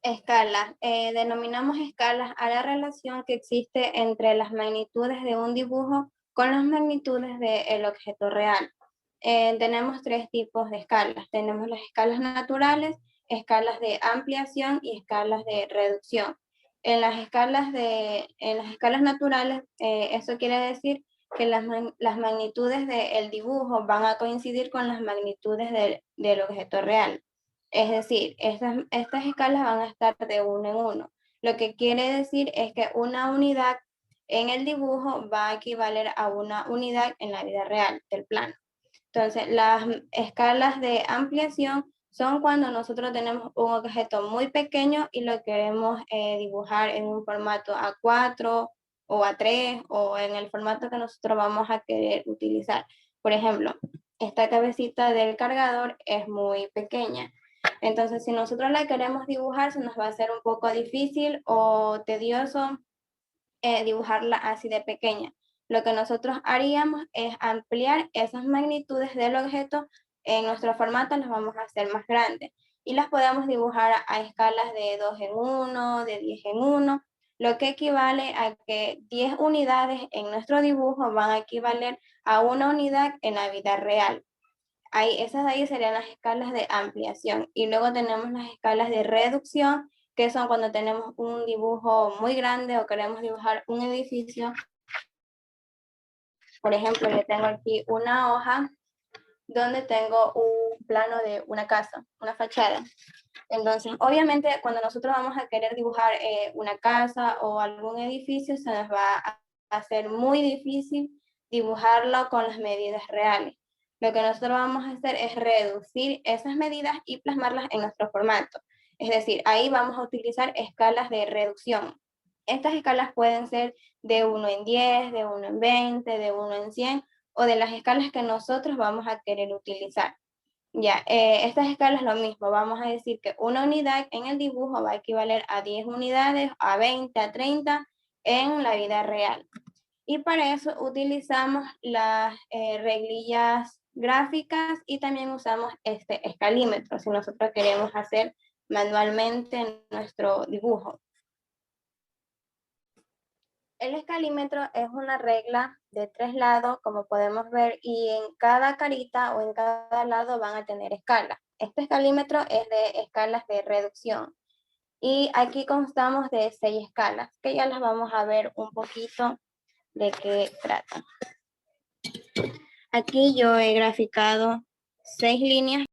Escalas. Denominamos escalas a la relación que existe entre las magnitudes de un dibujo con las magnitudes del objeto real. Tenemos tres tipos de escalas. Tenemos las escalas naturales, escalas de ampliación y escalas de reducción. En las escalas naturales, eso quiere decir que las magnitudes del dibujo van a coincidir con las magnitudes del objeto real. Es decir, estas escalas van a estar de uno en uno. Lo que quiere decir es que una unidad en el dibujo va a equivaler a una unidad en la vida real del plano. Entonces, las escalas de ampliación son cuando nosotros tenemos un objeto muy pequeño y lo queremos dibujar en un formato A4 o A3 o en el formato que nosotros vamos a querer utilizar. Por ejemplo, esta cabecita del cargador es muy pequeña. Entonces, si nosotros la queremos dibujar, se nos va a hacer un poco difícil o tedioso dibujarla así de pequeña. Lo que nosotros haríamos es ampliar esas magnitudes del objeto en nuestro formato, las vamos a hacer más grandes y las podemos dibujar a escalas de 2 en 1, de 10 en 1, lo que equivale a que 10 unidades en nuestro dibujo van a equivaler a una unidad en la vida real. Esas de ahí serían las escalas de ampliación. Y luego tenemos las escalas de reducción, que son cuando tenemos un dibujo muy grande o queremos dibujar un edificio. Por ejemplo, yo tengo aquí una hoja donde tengo un plano de una casa, una fachada. Entonces, obviamente, cuando nosotros vamos a querer dibujar una casa o algún edificio, se nos va a hacer muy difícil dibujarlo con las medidas reales. Lo que nosotros vamos a hacer es reducir esas medidas y plasmarlas en nuestro formato. Es decir, ahí vamos a utilizar escalas de reducción. Estas escalas pueden ser de 1 en 10, de 1 en 20, de 1 en 100 o de las escalas que nosotros vamos a querer utilizar. Ya, estas escalas es lo mismo. Vamos a decir que una unidad en el dibujo va a equivaler a 10 unidades, a 20, a 30 en la vida real. Y para eso utilizamos las reglillas gráficas y también usamos este escalímetro si nosotros queremos hacer manualmente nuestro dibujo. El escalímetro es una regla de 3 lados, como podemos ver, y en cada carita o en cada lado van a tener escalas. Este escalímetro es de escalas de reducción. Y aquí constamos de 6 escalas, que ya las vamos a ver un poquito de qué tratan. Aquí yo he graficado 6 líneas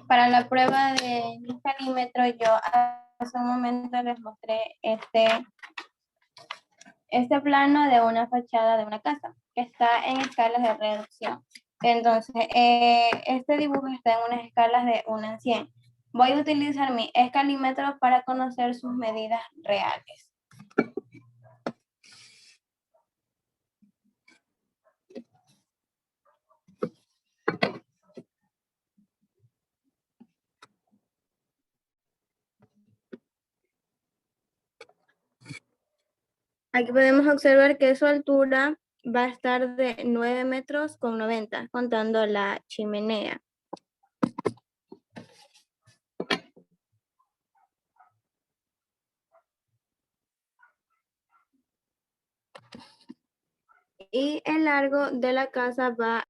Para la prueba de escalímetro, yo hace un momento les mostré este plano de una fachada de una casa que está en escalas de reducción. Entonces, este dibujo está en unas escalas de 1 en 100. Voy a utilizar mi escalímetro para conocer sus medidas reales. Aquí podemos observar que su altura va a estar de 9 metros con 90, contando la chimenea. Y el largo de la casa va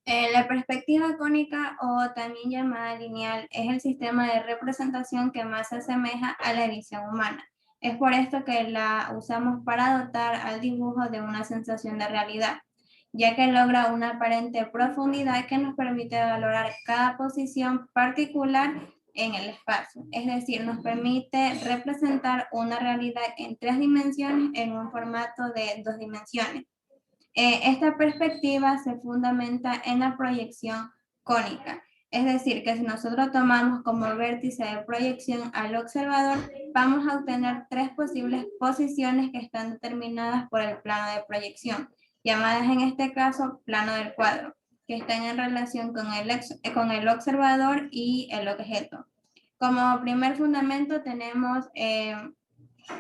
La perspectiva cónica o también llamada lineal es el sistema de representación que más se asemeja a la visión humana. Es por esto que la usamos para dotar al dibujo de una sensación de realidad, ya que logra una aparente profundidad que nos permite valorar cada posición particular en el espacio. Es decir, nos permite representar una realidad en 3 dimensiones en un formato de 2 dimensiones. Esta perspectiva se fundamenta en la proyección cónica, es decir, que si nosotros tomamos como vértice de proyección al observador, vamos a obtener 3 posibles posiciones que están determinadas por el plano de proyección, llamadas en este caso plano del cuadro, que están en relación con el observador y el objeto. Como primer fundamento tenemos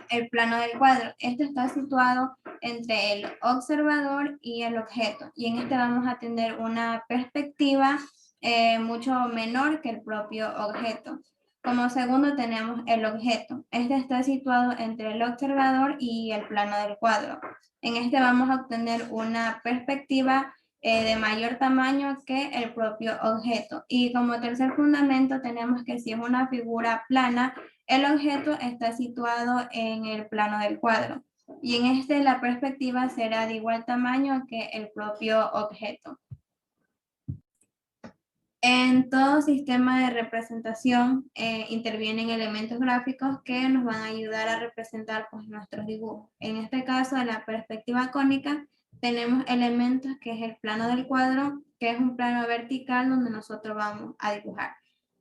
el plano del cuadro. Este está situado entre el observador y el objeto. Y en este vamos a tener una perspectiva mucho menor que el propio objeto. Como segundo tenemos el objeto. Este está situado entre el observador y el plano del cuadro. En este vamos a obtener una perspectiva de mayor tamaño que el propio objeto. Y como tercer fundamento tenemos que si es una figura plana, el objeto está situado en el plano del cuadro y en este la perspectiva será de igual tamaño que el propio objeto. En todo sistema de representación intervienen elementos gráficos que nos van a ayudar a representar pues, nuestros dibujos. En este caso, en la perspectiva cónica, tenemos elementos que es el plano del cuadro, que es un plano vertical donde nosotros vamos a dibujar.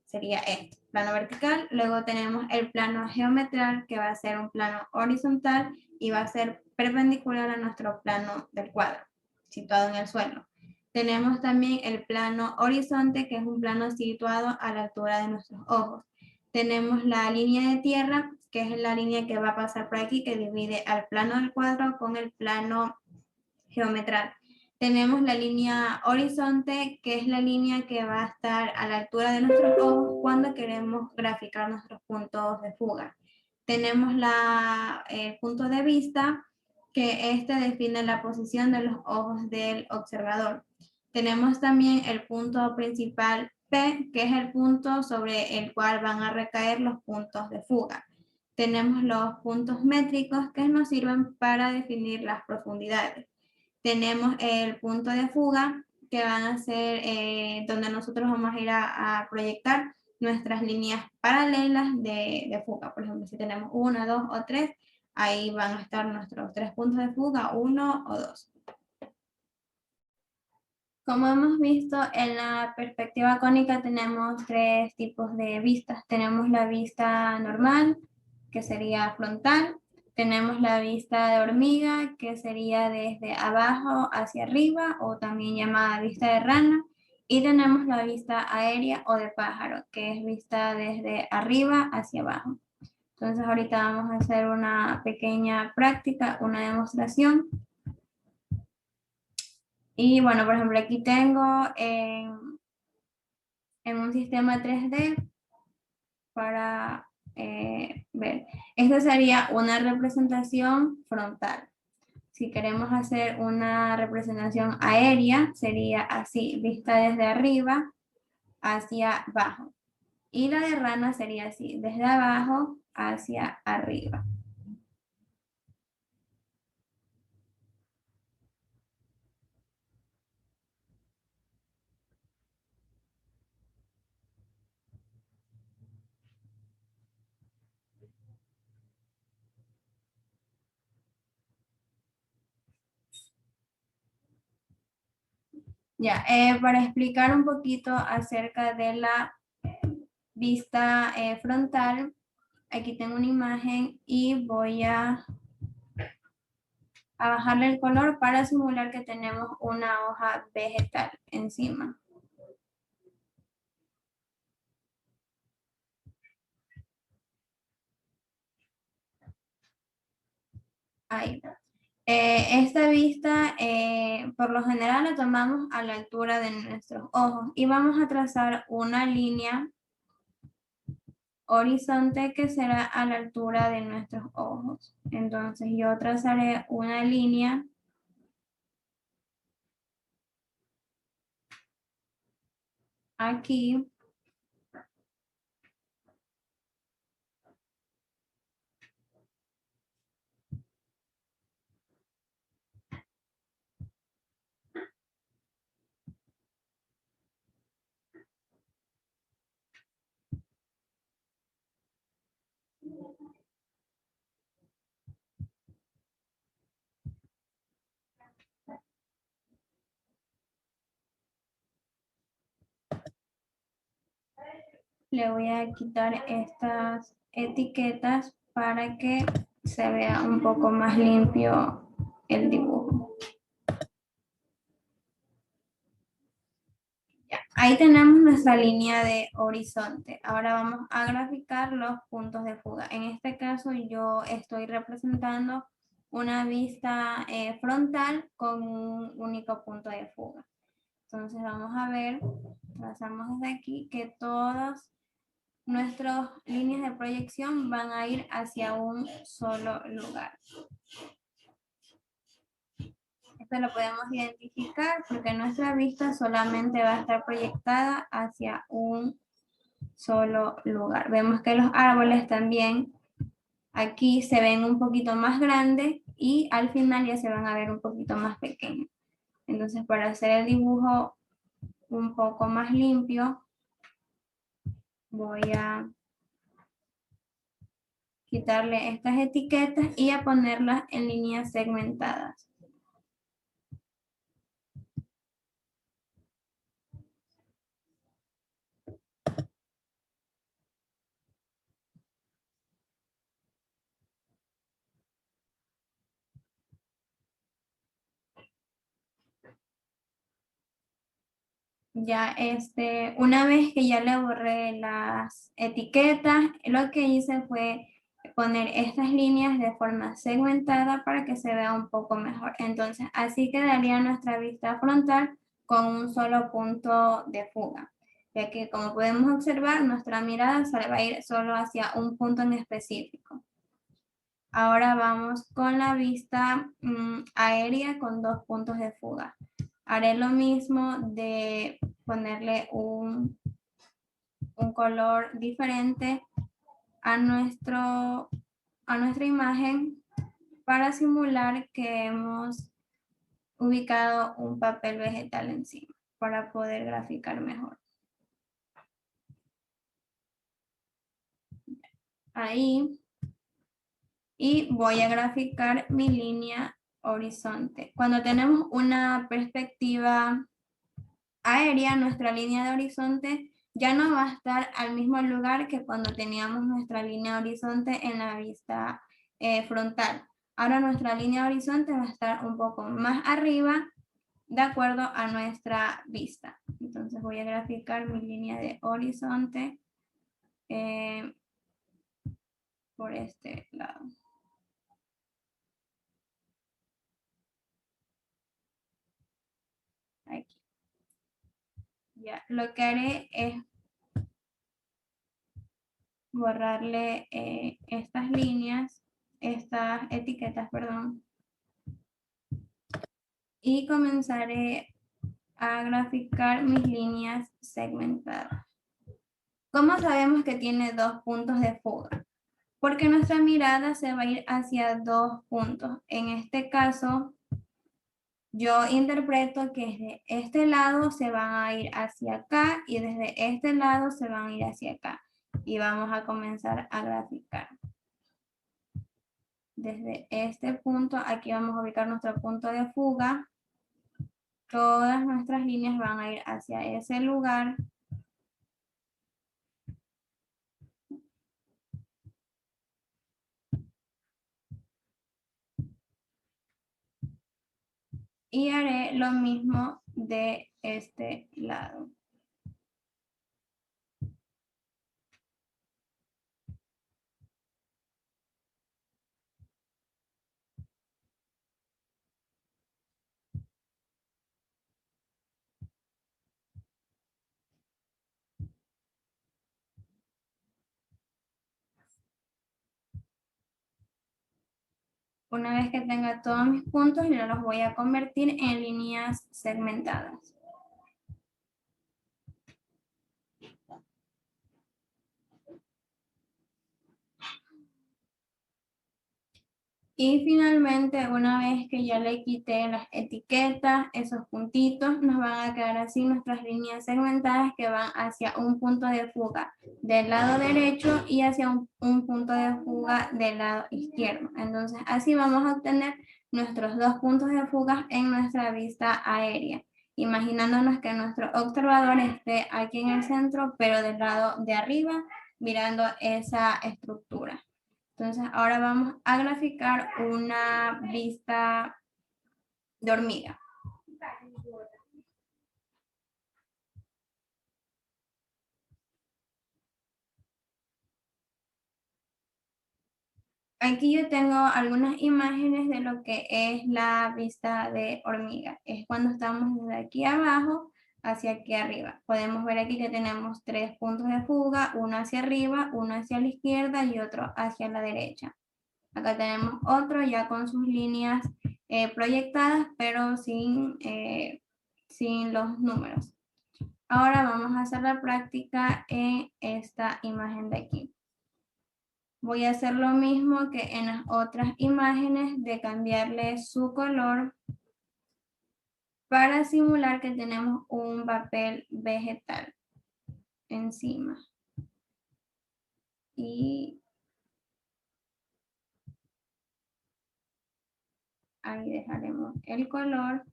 Sería este, plano vertical. Luego tenemos el plano geometral, que va a ser un plano horizontal y va a ser perpendicular a nuestro plano del cuadro, situado en el suelo. Tenemos también el plano horizonte, que es un plano situado a la altura de nuestros ojos. Tenemos la línea de tierra, que es la línea que va a pasar por aquí, que divide al plano del cuadro con el plano geometral. Tenemos la línea horizonte, que es la línea que va a estar a la altura de nuestros ojos cuando queremos graficar nuestros puntos de fuga. Tenemos el punto de vista, que este define la posición de los ojos del observador. Tenemos también el punto principal P, que es el punto sobre el cual van a recaer los puntos de fuga. Tenemos los puntos métricos que nos sirven para definir las profundidades. Tenemos el punto de fuga, que van a ser donde nosotros vamos a ir a proyectar nuestras líneas paralelas de fuga. Por ejemplo, si tenemos 1, 2 o 3, ahí van a estar nuestros 3 puntos de fuga, 1 o 2. Como hemos visto, en la perspectiva cónica tenemos 3 tipos de vistas. Tenemos la vista normal, que sería frontal. Tenemos la vista de hormiga, que sería desde abajo hacia arriba, o también llamada vista de rana. Y tenemos la vista aérea o de pájaro, que es vista desde arriba hacia abajo. Entonces ahorita vamos a hacer una pequeña práctica, una demostración. Y bueno, por ejemplo, aquí tengo en un sistema 3D para ver. Esta sería una representación frontal. Si queremos hacer una representación aérea, sería así, vista desde arriba hacia abajo. Y la de rana sería así, desde abajo hacia arriba. Ya, para explicar un poquito acerca de la vista frontal, aquí tengo una imagen y voy a bajarle el color para simular que tenemos una hoja vegetal encima. Ahí. Esta vista, por lo general la tomamos a la altura de nuestros ojos y vamos a trazar una línea horizonte que será a la altura de nuestros ojos. Entonces yo trazaré una línea aquí le voy a quitar estas etiquetas para que se vea un poco más limpio el dibujo. Ya, ahí tenemos nuestra línea de horizonte. Ahora vamos a graficar los puntos de fuga. En este caso yo estoy representando una vista frontal con un único punto de fuga. Entonces vamos a ver, trazamos desde aquí que todas nuestras líneas de proyección van a ir hacia un solo lugar. Esto lo podemos identificar porque nuestra vista solamente va a estar proyectada hacia un solo lugar. Vemos que los árboles también aquí se ven un poquito más grandes y al final ya se van a ver un poquito más pequeños. Entonces, para hacer el dibujo un poco más limpio, voy a quitarle estas etiquetas y a ponerlas en líneas segmentadas. Ya una vez que ya le borré las etiquetas, lo que hice fue poner estas líneas de forma segmentada para que se vea un poco mejor. Entonces, así quedaría nuestra vista frontal con un solo punto de fuga. Ya que, como podemos observar, nuestra mirada se va a ir solo hacia un punto en específico. Ahora vamos con la vista aérea con dos puntos de fuga. Haré lo mismo de ponerle un color diferente a nuestra imagen para simular que hemos ubicado un papel vegetal encima para poder graficar mejor. Ahí. Y voy a graficar mi línea horizonte. Cuando tenemos una perspectiva aérea, nuestra línea de horizonte ya no va a estar al mismo lugar que cuando teníamos nuestra línea horizonte en la vista frontal. Ahora nuestra línea de horizonte va a estar un poco más arriba de acuerdo a nuestra vista. Entonces voy a graficar mi línea de horizonte por este lado. Aquí. Ya, lo que haré es borrarle estas líneas, estas etiquetas, perdón, y comenzaré a graficar mis líneas segmentadas. ¿Cómo sabemos que tiene dos puntos de fuga? Porque nuestra mirada se va a ir hacia dos puntos. En este caso, yo interpreto que desde este lado se van a ir hacia acá y desde este lado se van a ir hacia acá. Y vamos a comenzar a graficar. Desde este punto, aquí vamos a ubicar nuestro punto de fuga. Todas nuestras líneas van a ir hacia ese lugar. Y haré lo mismo de este lado. Una vez que tenga todos mis puntos, yo los voy a convertir en líneas segmentadas. Y finalmente, una vez que ya le quité las etiquetas, esos puntitos, nos van a quedar así nuestras líneas segmentadas que van hacia un punto de fuga del lado derecho y hacia un punto de fuga del lado izquierdo. Entonces, así vamos a obtener nuestros dos puntos de fuga en nuestra vista aérea, imaginándonos que nuestro observador esté aquí en el centro, pero del lado de arriba, mirando esa estructura. Entonces ahora vamos a graficar una vista de hormiga. Aquí yo tengo algunas imágenes de lo que es la vista de hormiga. Es cuando estamos desde aquí abajo hacia aquí arriba. Podemos ver aquí que tenemos tres puntos de fuga, uno hacia arriba, uno hacia la izquierda y otro hacia la derecha. Acá tenemos otro ya con sus líneas proyectadas, pero sin los números. Ahora vamos a hacer la práctica en esta imagen de aquí. Voy a hacer lo mismo que en las otras imágenes de cambiarle su color para simular que tenemos un papel vegetal encima. Y ahí dejaremos el color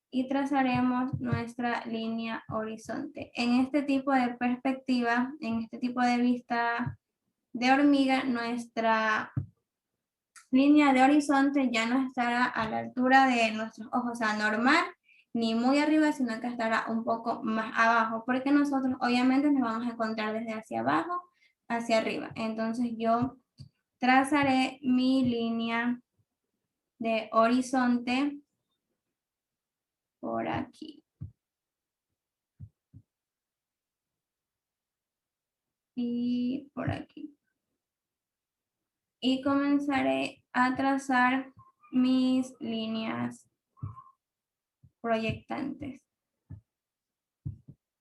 y trazaremos nuestra línea horizonte. En este tipo de perspectiva, en este tipo de vista de hormiga, nuestra línea de horizonte ya no estará a la altura de nuestros ojos, o sea, normal, ni muy arriba, sino que estará un poco más abajo, porque nosotros obviamente nos vamos a encontrar desde hacia abajo hacia arriba. Entonces yo trazaré mi línea de horizonte por aquí. Y por aquí. Y comenzaré a trazar mis líneas proyectantes.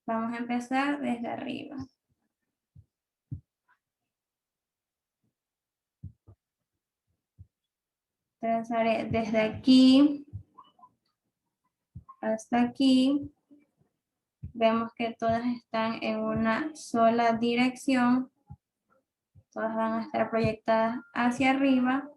Vamos a empezar desde arriba. Trazaré desde aquí hasta aquí. Vemos que todas están en una sola dirección. Todas van a estar proyectadas hacia arriba.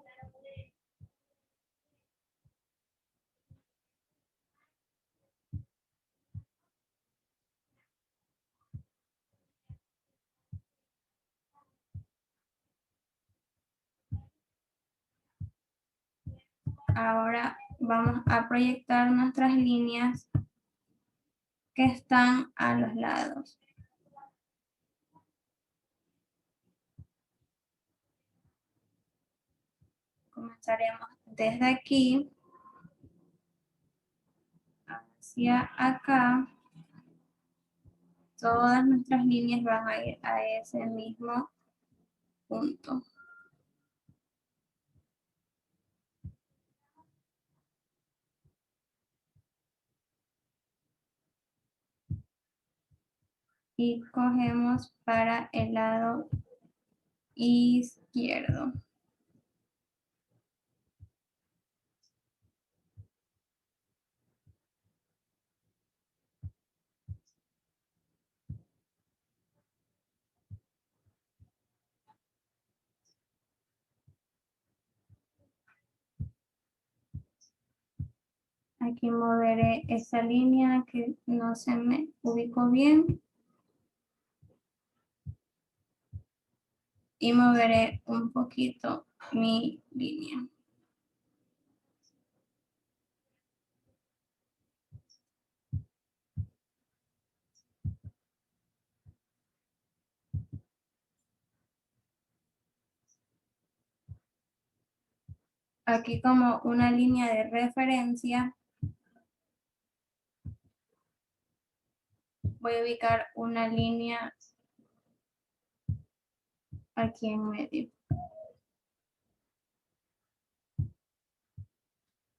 Ahora vamos a proyectar nuestras líneas que están a los lados. Comenzaremos desde aquí hacia acá. Todas nuestras líneas van a ir a ese mismo punto. Y cogemos para el lado izquierdo. Aquí moveré esa línea que no se me ubicó bien. Y moveré un poquito mi línea. Aquí como una línea de referencia, voy a ubicar una línea aquí en medio.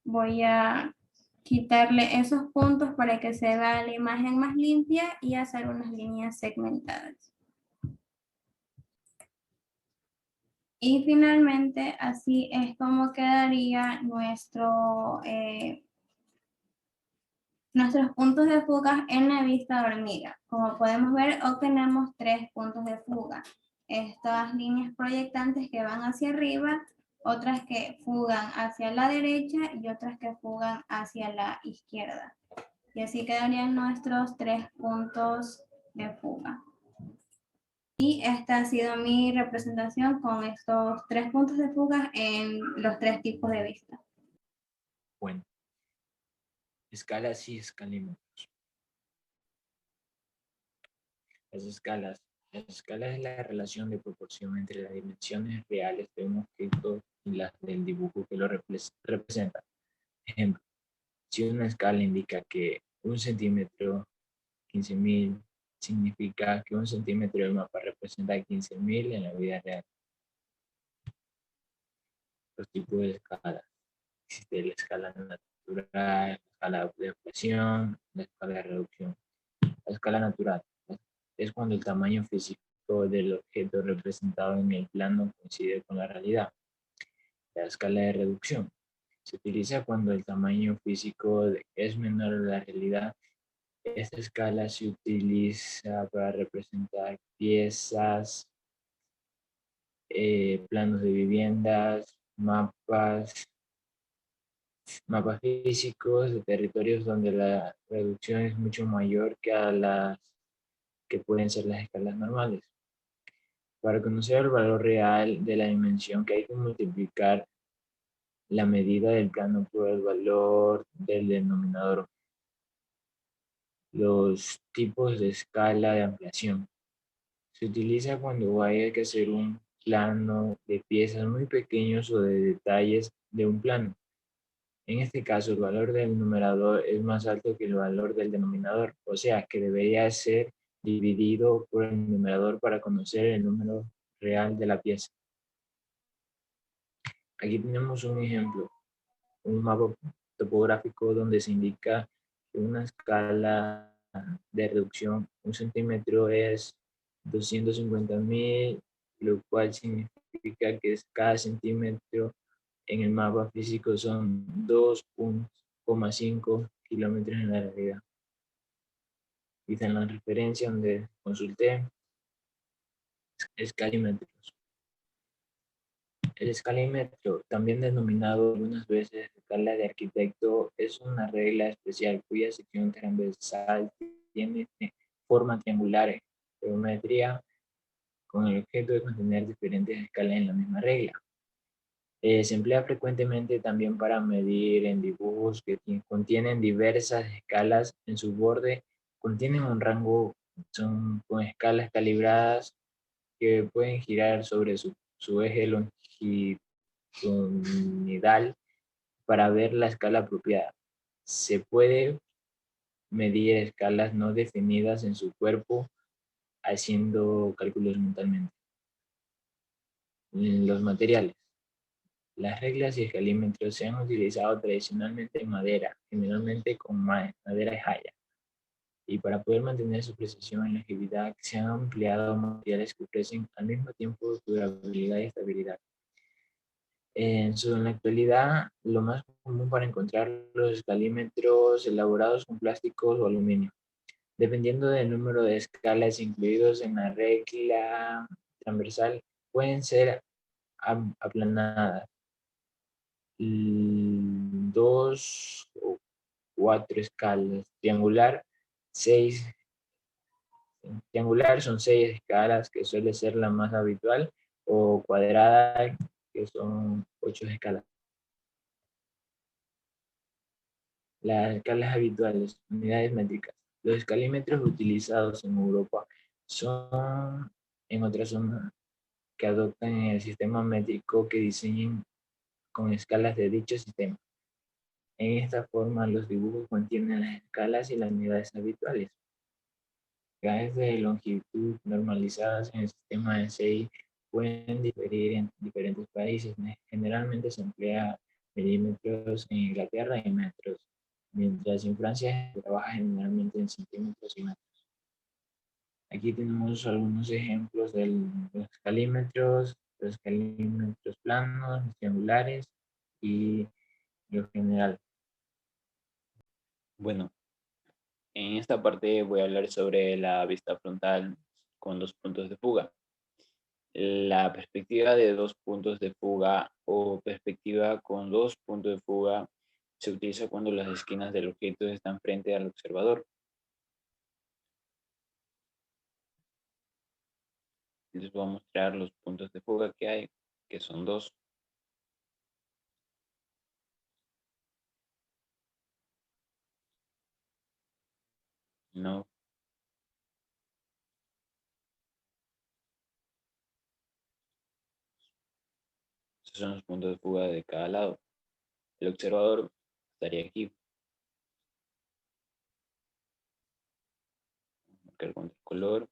Voy a quitarle esos puntos para que se vea la imagen más limpia y hacer unas líneas segmentadas. Y finalmente, así es como quedaría nuestros puntos de fuga en la vista de hormiga. Como podemos ver, obtenemos 3 puntos de fuga. Estas líneas proyectantes que van hacia arriba, otras que fugan hacia la derecha y otras que fugan hacia la izquierda. Y así quedarían nuestros 3 puntos de fuga. Y esta ha sido mi representación con estos 3 puntos de fuga en los 3 tipos de vista. Bueno, escalas y escalímetros. Las escalas es la relación de proporción entre las dimensiones reales de un objeto y las del dibujo que lo representa. Ejemplo, si una escala indica que 1 centímetro, 15.000, significa que 1 centímetro del mapa representa 15.000 en la vida real. Los tipos de escalas. Existe la escala natural, la escala de ampliación, la escala de reducción. La escala natural es cuando el tamaño físico del objeto representado en el plano coincide con la realidad. La escala de reducción se utiliza cuando el tamaño físico es menor a la realidad. Esta escala se utiliza para representar piezas, planos de viviendas, mapas físicos de territorios donde la reducción es mucho mayor que a las que pueden ser las escalas normales. Para conocer el valor real de la dimensión, que hay que multiplicar la medida del plano por el valor del denominador. Los tipos de escala de ampliación. Se utiliza cuando hay que hacer un plano de piezas muy pequeños o de detalles de un plano. En este caso, el valor del numerador es más alto que el valor del denominador, o sea, que debería ser dividido por el numerador para conocer el número real de la pieza. Aquí tenemos un ejemplo, un mapa topográfico donde se indica que una escala de reducción, 1 centímetro es 250.000, lo cual significa que cada centímetro en el mapa físico son 2,5 kilómetros en la realidad. Y en la referencia donde consulté, escalímetros. El escalímetro, también denominado algunas veces escala de arquitecto, es una regla especial cuya sección transversal tiene forma triangular en geometría con el objeto de contener diferentes escalas en la misma regla. Se emplea frecuentemente también para medir en dibujos que contienen diversas escalas en su borde, contienen un rango, son con escalas calibradas que pueden girar sobre su eje longitudinal para ver la escala apropiada. Se puede medir escalas no definidas en su cuerpo haciendo cálculos mentalmente. Los materiales. Las reglas y escalímetros se han utilizado tradicionalmente en madera, generalmente con madera de jaya, y para poder mantener su precisión y legibilidad se han empleado materiales que ofrecen al mismo tiempo durabilidad y estabilidad. En la actualidad, lo más común para encontrar los escalímetros elaborados con plásticos o aluminio, dependiendo del número de escalas incluidos en la regla transversal, pueden ser aplanadas, 2 o 4 escalas. Triangular son 6 escalas, que suele ser la más habitual, o cuadrada, que son 8 escalas. Las escalas habituales, unidades métricas. Los escalímetros utilizados en Europa son en otras zonas que adoptan el sistema métrico que diseñen con escalas de dicho sistema. En esta forma, los dibujos contienen las escalas y las unidades habituales. Unidades de longitud normalizadas en el sistema de SI pueden diferir en diferentes países. Generalmente se emplea milímetros en Inglaterra y metros, mientras en Francia se trabaja generalmente en centímetros y metros. Aquí tenemos algunos ejemplos de los escalímetros. los escalímetros planos, los triangulares y lo general. Bueno, en esta parte voy a hablar sobre la vista frontal con dos puntos de fuga. La perspectiva de dos puntos de fuga o perspectiva con dos puntos de fuga se utiliza cuando las esquinas del objeto están frente al observador. Les voy a mostrar los puntos de fuga que hay, que son dos. No, esos son los puntos de fuga de cada lado. El observador estaría aquí. Marcar con el color.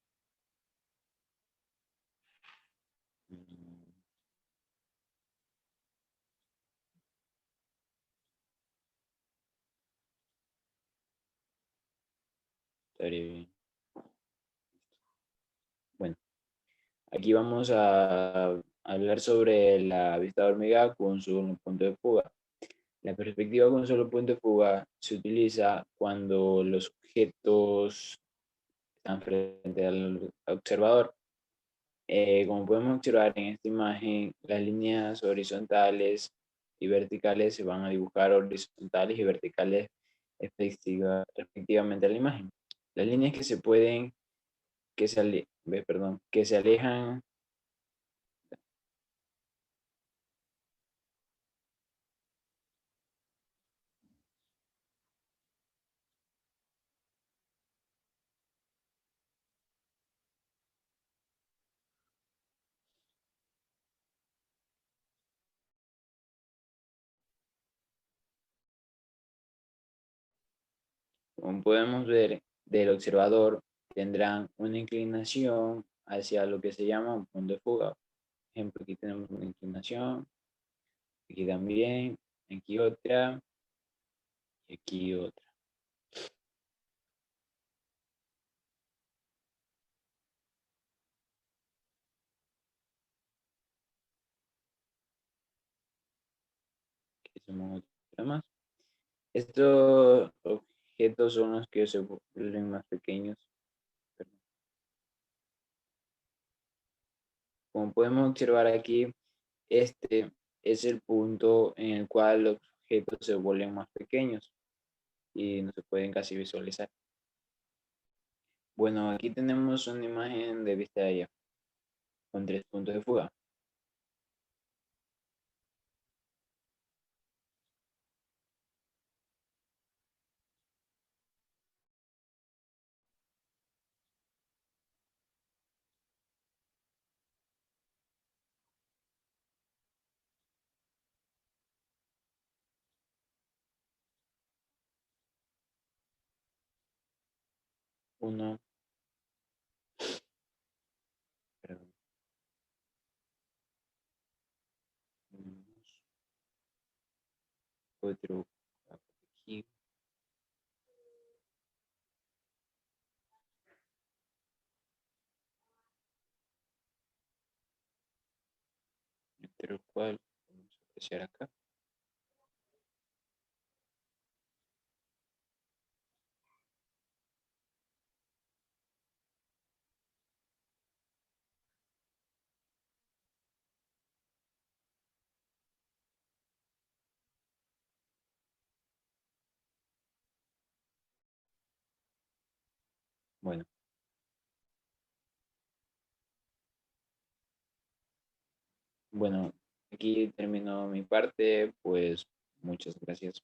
Estaría bien. Bueno, aquí vamos a hablar sobre la vista de hormiga con su punto de fuga. La perspectiva con solo punto de fuga se utiliza cuando los objetos están frente al observador. Como podemos observar en esta imagen, las líneas horizontales y verticales se van a dibujar horizontales y verticales respectivamente a la imagen. Las líneas que se pueden, que se alejan. Como podemos ver, del observador tendrán una inclinación hacia lo que se llama un punto de fuga. Por ejemplo, aquí tenemos una inclinación, aquí también, aquí otra y aquí otra. Aquí tenemos otra más. Estos objetos son los que se vuelven más pequeños. Como podemos observar aquí, este es el punto en el cual los objetos se vuelven más pequeños y no se pueden casi visualizar. Bueno, aquí tenemos una imagen de vista aérea con tres puntos de fuga. Uno, perdón, tenemos otro aquí, entre el cual vamos a apreciar acá. Bueno, bueno, aquí terminó mi parte, pues muchas gracias.